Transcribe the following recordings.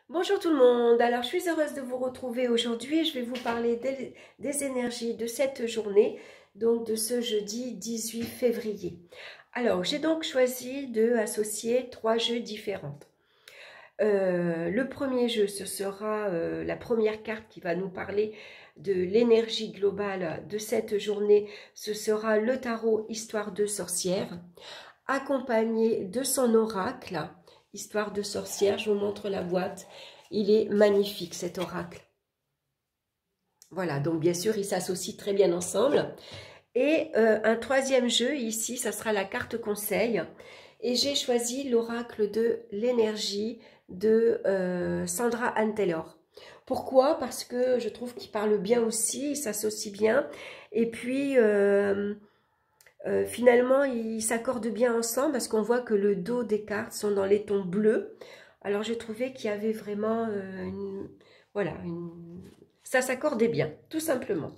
Bonjour tout le monde, alors je suis heureuse de vous retrouver aujourd'hui. Je vais vous parler des énergies de cette journée, donc de ce jeudi 18 février. Alors j'ai donc choisi d'associer 3 jeux différents. Le premier jeu, ce sera la première carte qui va nous parler de l'énergie globale de cette journée. Ce sera le tarot Histoire de sorcière, accompagné de son oracle. Histoire de sorcière, je vous montre la boîte. Il est magnifique cet oracle. Voilà, donc bien sûr, ils s'associent très bien ensemble. Et un troisième jeu, ici, ça sera la carte conseil. Et j'ai choisi l'oracle de l'énergie de Sandra Anne Taylor. Pourquoi? Parce que je trouve qu'il parle bien aussi, il s'associe bien. Et puis, finalement, ils s'accordent bien ensemble parce qu'on voit que le dos des cartes sont dans les tons bleus. Alors, j'ai trouvé qu'il y avait vraiment ça s'accordait bien, tout simplement.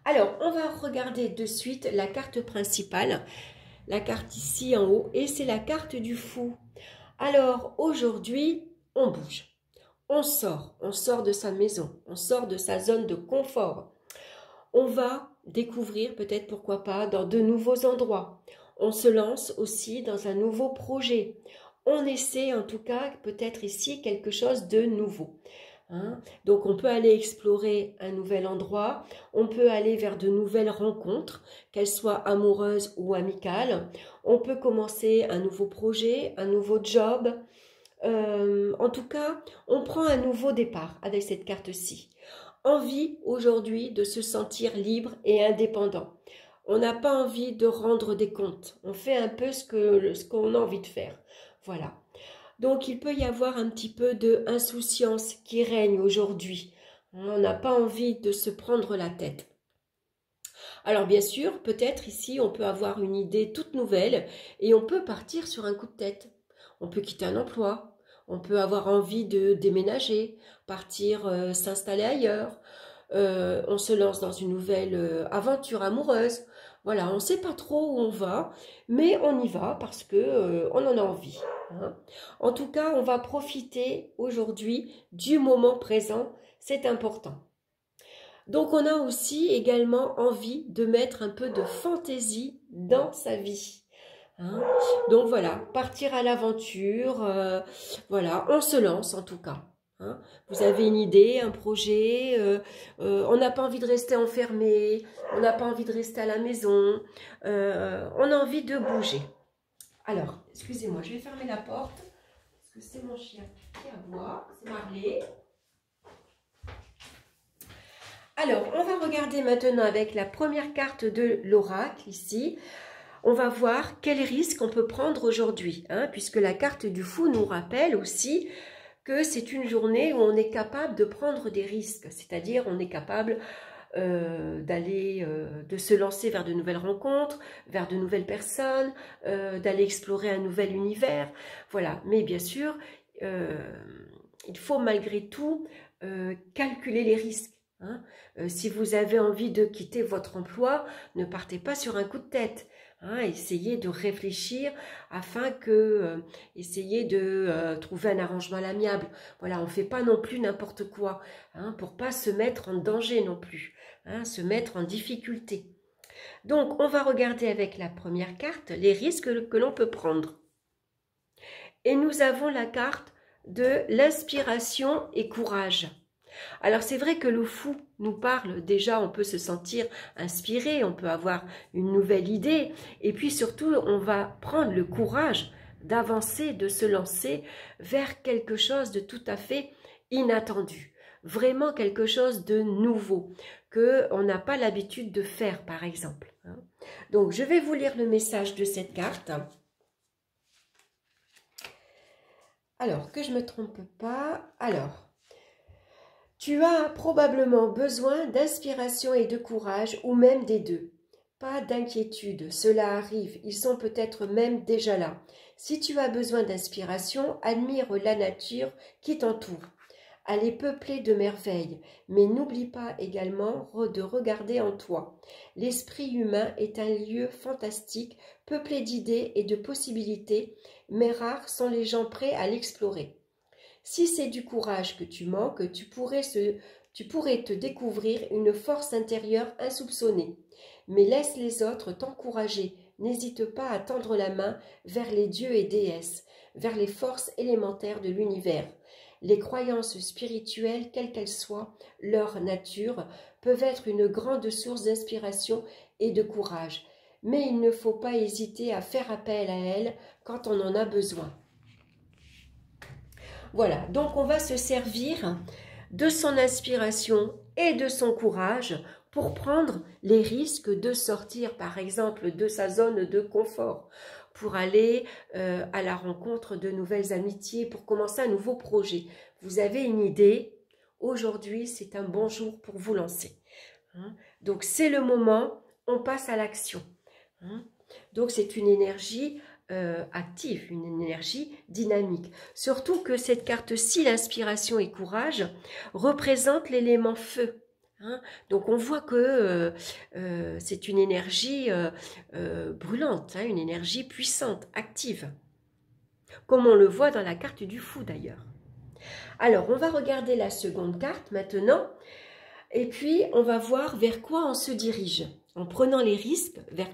Alors, on va regarder de suite la carte principale, la carte ici en haut, et c'est la carte du fou. Alors, aujourd'hui, on bouge, on sort de sa maison, on sort de sa zone de confort. On va découvrir, peut-être pourquoi pas, dans de nouveaux endroits. On se lance aussi dans un nouveau projet. On essaie en tout cas, peut-être ici, quelque chose de nouveau. Donc on peut aller explorer un nouvel endroit, on peut aller vers de nouvelles rencontres, qu'elles soient amoureuses ou amicales. On peut commencer un nouveau projet, un nouveau job. En tout cas, on prend un nouveau départ avec cette carte-ci. Envie aujourd'hui de se sentir libre et indépendant. On n'a pas envie de rendre des comptes. On fait un peu ce qu'on a envie de faire. Voilà. Donc il peut y avoir un petit peu de insouciance qui règne aujourd'hui. On n'a pas envie de se prendre la tête. Alors bien sûr, peut-être ici on peut avoir une idée toute nouvelle et on peut partir sur un coup de tête. On peut quitter un emploi, on peut avoir envie de déménager, partir s'installer ailleurs. On se lance dans une nouvelle aventure amoureuse. Voilà, on ne sait pas trop où on va, mais on y va parce que on en a envie. En tout cas, on va profiter aujourd'hui du moment présent, c'est important. Donc on a aussi également envie de mettre un peu de fantaisie dans sa vie. Donc voilà, partir à l'aventure, voilà, on se lance en tout cas. Vous avez une idée, un projet, on n'a pas envie de rester enfermé, on n'a pas envie de rester à la maison, on a envie de bouger. Alors, excusez-moi, je vais fermer la porte, parce que c'est mon chien qui aboie, c'est Marley. Alors, on va regarder maintenant avec la première carte de l'oracle, ici. On va voir quels risques on peut prendre aujourd'hui, puisque la carte du fou nous rappelle aussi que c'est une journée où on est capable de prendre des risques, c'est-à-dire on est capable de se lancer vers de nouvelles rencontres, vers de nouvelles personnes, d'aller explorer un nouvel univers, voilà. Mais bien sûr, il faut malgré tout calculer les risques. Si vous avez envie de quitter votre emploi, ne partez pas sur un coup de tête. Essayez de réfléchir afin que, essayez de trouver un arrangement à l'amiable. Voilà, on ne fait pas non plus n'importe quoi, pour pas se mettre en danger non plus, se mettre en difficulté. Donc, on va regarder avec la première carte les risques que l'on peut prendre. Et nous avons la carte de l'inspiration et courage. Alors c'est vrai que le fou nous parle, déjà on peut se sentir inspiré, on peut avoir une nouvelle idée et puis surtout on va prendre le courage d'avancer, de se lancer vers quelque chose de tout à fait inattendu, vraiment quelque chose de nouveau qu'on n'a pas l'habitude de faire par exemple. Donc je vais vous lire le message de cette carte. Alors que je ne me trompe pas, alors... Tu as probablement besoin d'inspiration et de courage, ou même des deux. Pas d'inquiétude, cela arrive, ils sont peut-être même déjà là. Si tu as besoin d'inspiration, admire la nature qui t'entoure. Elle est peuplée de merveilles, mais n'oublie pas également de regarder en toi. L'esprit humain est un lieu fantastique, peuplé d'idées et de possibilités, mais rares sont les gens prêts à l'explorer. Si c'est du courage que tu manques, tu pourrais te découvrir une force intérieure insoupçonnée. Mais laisse les autres t'encourager. N'hésite pas à tendre la main vers les dieux et déesses, vers les forces élémentaires de l'univers. Les croyances spirituelles, quelles qu'elles soient, leur nature, peuvent être une grande source d'inspiration et de courage. Mais il ne faut pas hésiter à faire appel à elles quand on en a besoin. Voilà, donc on va se servir de son inspiration et de son courage pour prendre les risques de sortir, par exemple, de sa zone de confort, pour aller à la rencontre de nouvelles amitiés, pour commencer un nouveau projet. Vous avez une idée, aujourd'hui c'est un bon jour pour vous lancer. Donc c'est le moment, on passe à l'action. Donc c'est une énergie active, une énergie dynamique. Surtout que cette carte-ci, l'inspiration et courage, représente l'élément feu. Donc on voit que c'est une énergie brûlante, une énergie puissante, active. Comme on le voit dans la carte du fou d'ailleurs. Alors on va regarder la seconde carte maintenant. Et puis on va voir vers quoi on se dirige. En prenant les risques, vers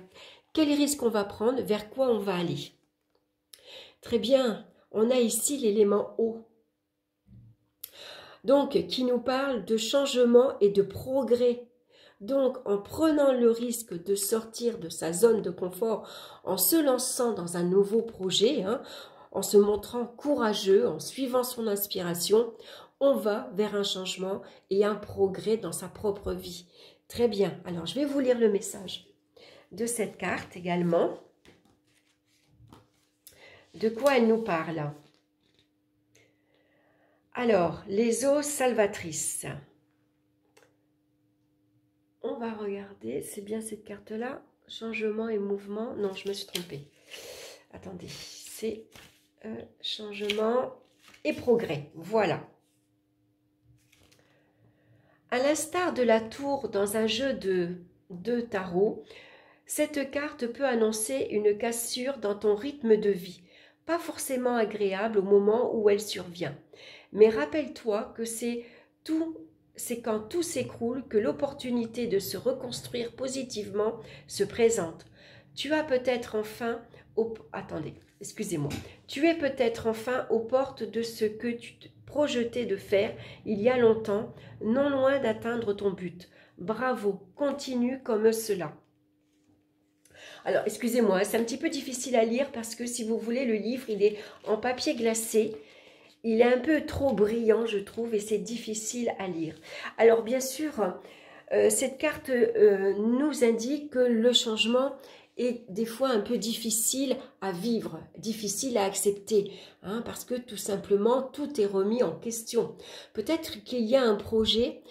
quels risques on va prendre, vers quoi on va aller. Très bien, on a ici l'élément eau. Donc, qui nous parle de changement et de progrès. Donc, en prenant le risque de sortir de sa zone de confort, en se lançant dans un nouveau projet, en se montrant courageux, en suivant son inspiration, on va vers un changement et un progrès dans sa propre vie. Très bien, alors je vais vous lire le message de cette carte également. De quoi elle nous parle? Alors, les eaux salvatrices. On va regarder, c'est bien cette carte-là. Changement et mouvement. Non, je me suis trompée. Attendez, c'est changement et progrès. Voilà. À l'instar de la tour dans un jeu de tarot, cette carte peut annoncer une cassure dans ton rythme de vie, pas forcément agréable au moment où elle survient. Mais rappelle-toi que c'est quand tout s'écroule que l'opportunité de se reconstruire positivement se présente. Tu as peut-être enfin... Tu es peut-être enfin aux portes de ce que tu te projetais de faire il y a longtemps, non loin d'atteindre ton but. Bravo, continue comme cela. Alors, excusez-moi, c'est un petit peu difficile à lire parce que si vous voulez, le livre, il est en papier glacé. Il est un peu trop brillant, je trouve, et c'est difficile à lire. Alors, bien sûr, cette carte nous indique que le changement est des fois un peu difficile à vivre, difficile à accepter, parce que tout simplement, tout est remis en question. Peut-être qu'il y a un projet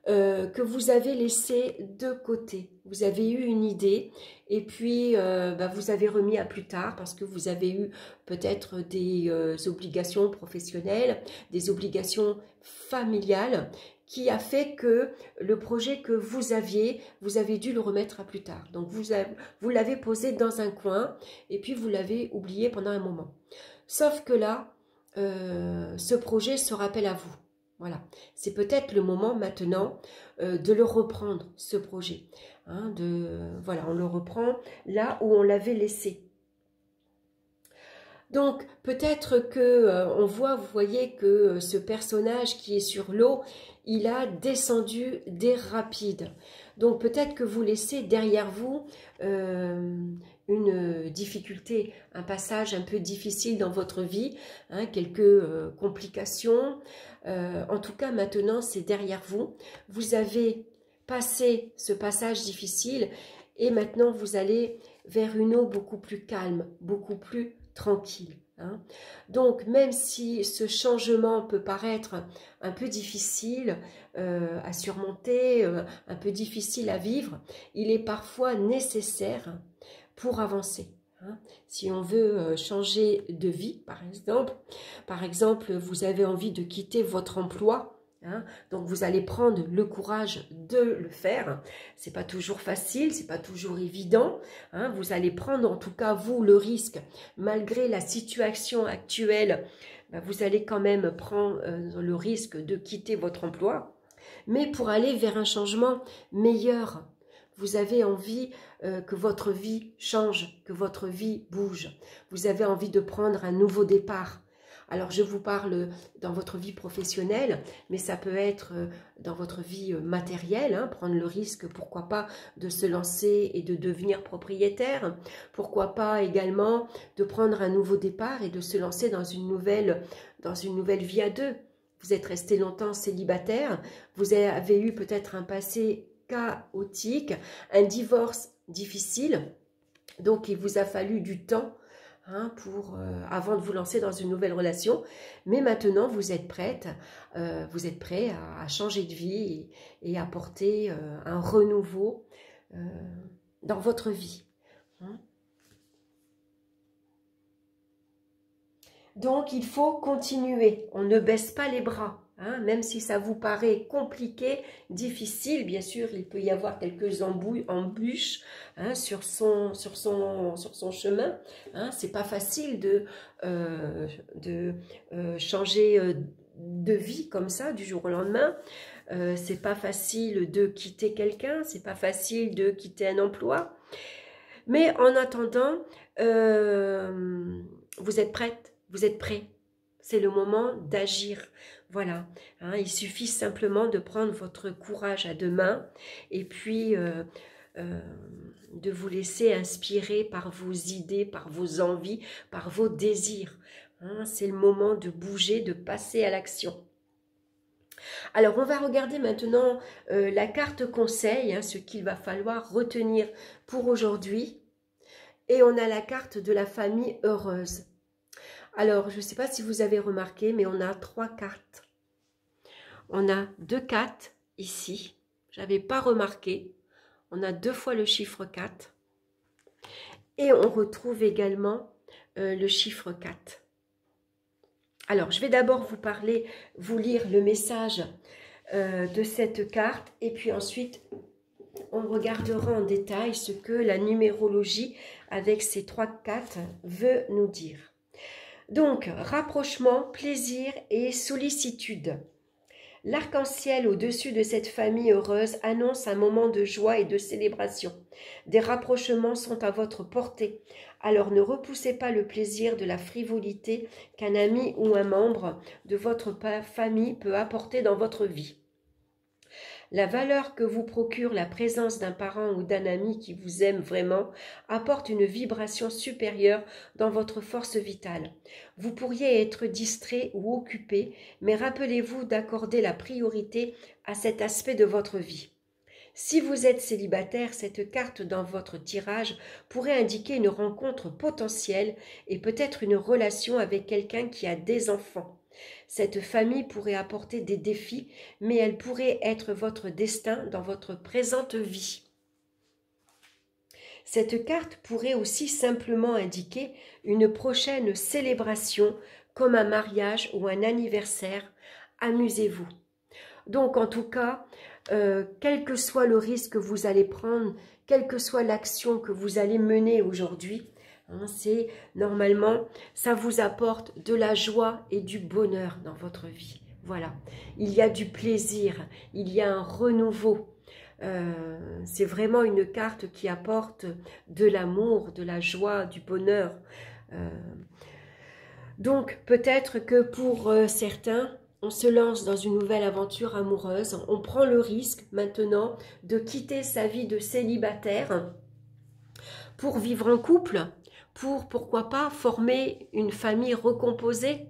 que vous avez laissé de côté. Vous avez eu une idée et puis vous avez remis à plus tard parce que vous avez eu peut-être des obligations professionnelles, des obligations familiales qui a fait que le projet que vous avez dû le remettre à plus tard. Donc vous l'avez posé dans un coin et puis vous l'avez oublié pendant un moment. Sauf que là, ce projet se rappelle à vous. Voilà, c'est peut-être le moment maintenant de le reprendre, ce projet. Voilà, on le reprend là où on l'avait laissé. Donc, peut-être que on voit, vous voyez que ce personnage qui est sur l'eau, il a descendu des rapides. Donc, peut-être que vous laissez derrière vous une difficulté, un passage un peu difficile dans votre vie, quelques complications. En tout cas, maintenant, c'est derrière vous. Vous avez passé ce passage difficile et maintenant, vous allez vers une eau beaucoup plus calme, beaucoup plus tranquille. Donc, même si ce changement peut paraître un peu difficile à surmonter, un peu difficile à vivre, il est parfois nécessaire pour avancer. Si on veut changer de vie, par exemple, vous avez envie de quitter votre emploi, donc vous allez prendre le courage de le faire. C'est pas toujours facile, c'est pas toujours évident. Vous allez prendre en tout cas vous le risque, malgré la situation actuelle, ben, vous allez quand même prendre le risque de quitter votre emploi, mais pour aller vers un changement meilleur. Vous avez envie que votre vie change, que votre vie bouge. Vous avez envie de prendre un nouveau départ. Alors, je vous parle dans votre vie professionnelle, mais ça peut être dans votre vie matérielle, hein, prendre le risque, pourquoi pas, de se lancer et de devenir propriétaire. Pourquoi pas également de prendre un nouveau départ et de se lancer dans une nouvelle vie à deux. Vous êtes resté longtemps célibataire, vous avez eu peut-être un passé chaotique, un divorce difficile, donc il vous a fallu du temps, hein, avant de vous lancer dans une nouvelle relation, mais maintenant vous êtes prête, vous êtes prêt à changer de vie et apporter un renouveau dans votre vie. Hein. Donc il faut continuer, on ne baisse pas les bras. Hein, même si ça vous paraît compliqué, difficile, bien sûr, il peut y avoir quelques embûches hein, sur son chemin. Hein, c'est pas facile de changer de vie comme ça du jour au lendemain. C'est pas facile de quitter quelqu'un, c'est pas facile de quitter un emploi. Mais en attendant, vous êtes prête, vous êtes prêt. C'est le moment d'agir. Voilà, hein, il suffit simplement de prendre votre courage à deux mains et puis de vous laisser inspirer par vos idées, par vos envies, par vos désirs. Hein, c'est le moment de bouger, de passer à l'action. Alors, on va regarder maintenant la carte conseil, hein, ce qu'il va falloir retenir pour aujourd'hui. Et on a la carte de la famille heureuse. Alors, je ne sais pas si vous avez remarqué, mais on a 3 cartes. On a 2 4 ici. Je n'avais pas remarqué. On a 2 fois le chiffre 4. Et on retrouve également le chiffre 4. Alors, je vais d'abord vous lire le message de cette carte. Et puis ensuite, on regardera en détail ce que la numérologie avec ces 3 4 veut nous dire. Donc, rapprochement, plaisir et sollicitude. L'arc-en-ciel au-dessus de cette famille heureuse annonce un moment de joie et de célébration. Des rapprochements sont à votre portée. Alors ne repoussez pas le plaisir de la frivolité qu'un ami ou un membre de votre famille peut apporter dans votre vie. La valeur que vous procure la présence d'un parent ou d'un ami qui vous aime vraiment apporte une vibration supérieure dans votre force vitale. Vous pourriez être distrait ou occupé, mais rappelez-vous d'accorder la priorité à cet aspect de votre vie. Si vous êtes célibataire, cette carte dans votre tirage pourrait indiquer une rencontre potentielle et peut-être une relation avec quelqu'un qui a des enfants. Cette famille pourrait apporter des défis, mais elle pourrait être votre destin dans votre présente vie. Cette carte pourrait aussi simplement indiquer une prochaine célébration, comme un mariage ou un anniversaire. Amusez-vous. Donc, en tout cas, quel que soit le risque que vous allez prendre, quelle que soit l'action que vous allez mener aujourd'hui, hein, c'est normalement, ça vous apporte de la joie et du bonheur dans votre vie. Voilà, il y a du plaisir, il y a un renouveau. C'est vraiment une carte qui apporte de l'amour, de la joie, du bonheur. Donc, peut-être que pour certains, on se lance dans une nouvelle aventure amoureuse. On prend le risque maintenant de quitter sa vie de célibataire pour vivre en couple, pourquoi pas, former une famille recomposée.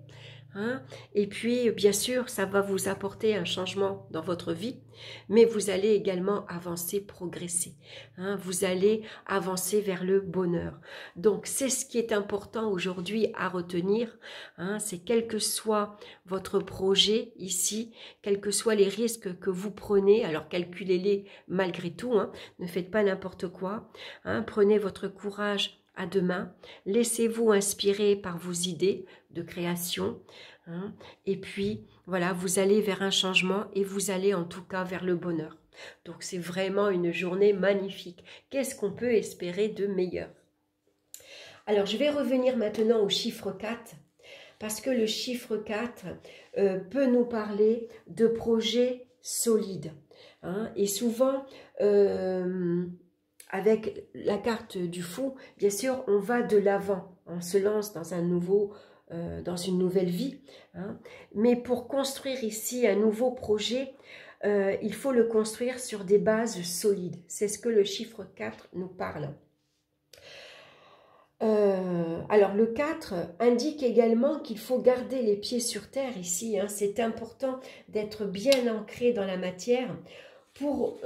Hein? Et puis, bien sûr, ça va vous apporter un changement dans votre vie, mais vous allez également avancer, progresser. Hein? Vous allez avancer vers le bonheur. Donc, c'est ce qui est important aujourd'hui à retenir. Hein? C'est quel que soit votre projet ici, quels que soient les risques que vous prenez, alors calculez-les malgré tout. Hein? Ne faites pas n'importe quoi. Hein? Prenez votre courage à deux mains, laissez-vous inspirer par vos idées de création, hein, et puis voilà, vous allez vers un changement et vous allez en tout cas vers le bonheur. Donc c'est vraiment une journée magnifique. Qu'est-ce qu'on peut espérer de meilleur? Alors je vais revenir maintenant au chiffre 4. parce que le chiffre 4 peut nous parler de projets solides. Hein, et souvent, avec la carte du fou, bien sûr, on va de l'avant, on se lance dans dans une nouvelle vie. Hein, mais pour construire ici un nouveau projet, il faut le construire sur des bases solides. C'est ce que le chiffre 4 nous parle. Alors le 4 indique également qu'il faut garder les pieds sur terre ici. Hein. C'est important d'être bien ancré dans la matière pour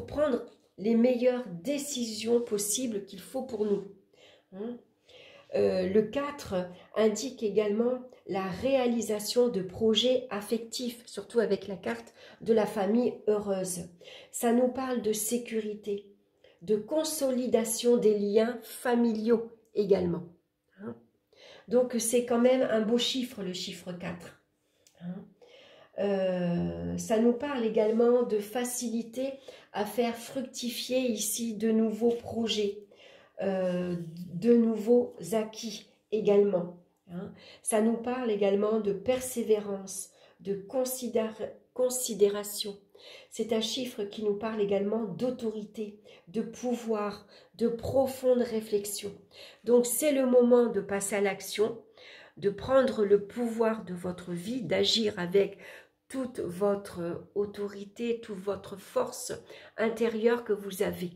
prendre les meilleures décisions possibles qu'il faut pour nous. Hein. Le 4 indique également la réalisation de projets affectifs, surtout avec la carte de la famille heureuse. Ça nous parle de sécurité, de consolidation des liens familiaux également. Hein. Donc c'est quand même un beau chiffre, le chiffre 4. Hein. Ça nous parle également de facilité à faire fructifier ici de nouveaux projets, de nouveaux acquis également. Hein. Ça nous parle également de persévérance, de considération. C'est un chiffre qui nous parle également d'autorité, de pouvoir, de profonde réflexion. Donc c'est le moment de passer à l'action, de prendre le pouvoir de votre vie, d'agir avec toute votre autorité, toute votre force intérieure que vous avez.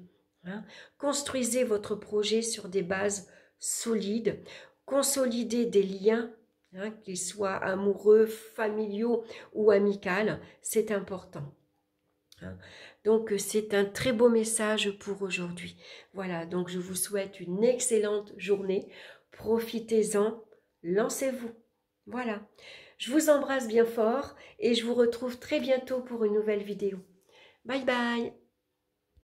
Hein. Construisez votre projet sur des bases solides, consolidez des liens, hein, qu'ils soient amoureux, familiaux ou amicaux, c'est important. Hein. Donc c'est un très beau message pour aujourd'hui. Voilà, donc je vous souhaite une excellente journée, profitez-en, lancez-vous. Voilà, je vous embrasse bien fort et je vous retrouve très bientôt pour une nouvelle vidéo. Bye bye.